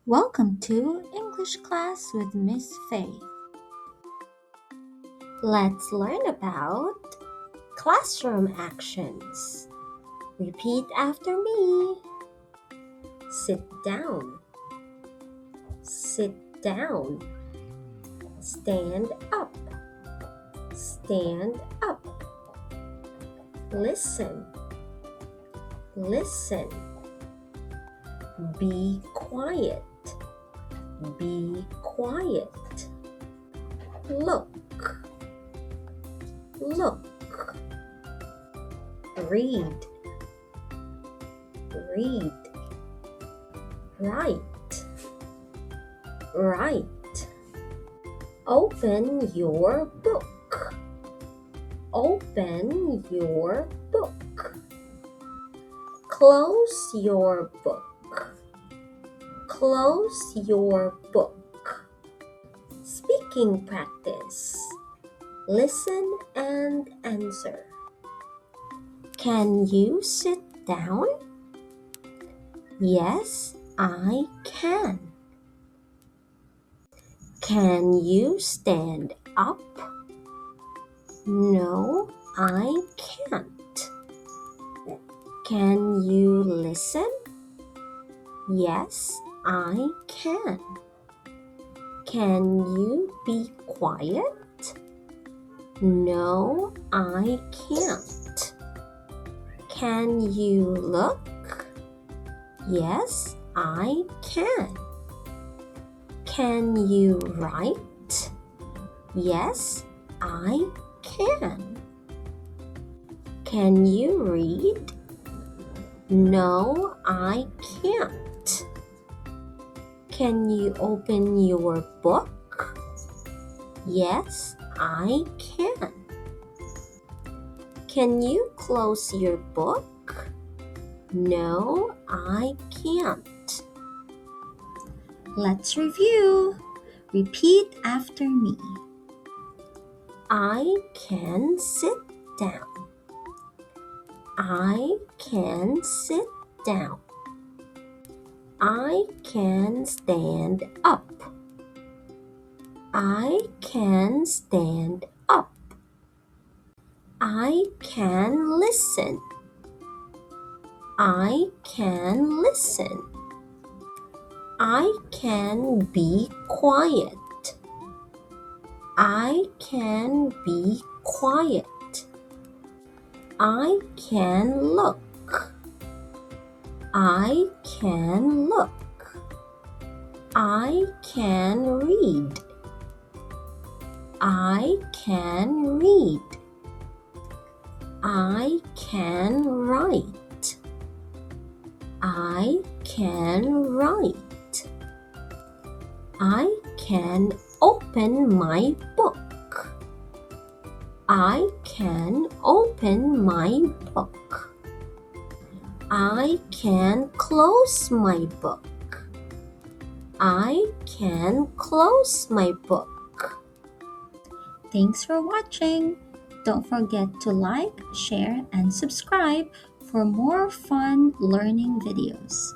Welcome to English class with Miss Faith. Let's learn about classroom actions. Repeat after me. Sit down. Sit down. Stand up. Stand up. Listen. Listen. Be quiet. Be quiet. Look. Look. Read. Read. Write. Write. Open your book. Open your book. Close your book. Close your book. Speaking practice. Listen and answer. Can you sit down? Yes, I can. Can you stand up? No, I can't. Can you listen? Yes, I can. Can you be quiet? No, I can't. Can you look? Yes, I can. Can you write? Yes, I can. Can you read? No, I can't. Can you open your book? Yes, I can. Can you close your book? No, I can't. Let's review. Repeat after me. I can sit down. I can sit down. I can stand up. I can stand up. I can listen. I can listen. I can be quiet. I can be quiet. I can look. I can look. I can read. I can read. I can write. I can write. I can open my book. I can open my book. I can close my book. I can close my book. Thanks for watching. Don't forget to like, share, and subscribe for more fun learning videos.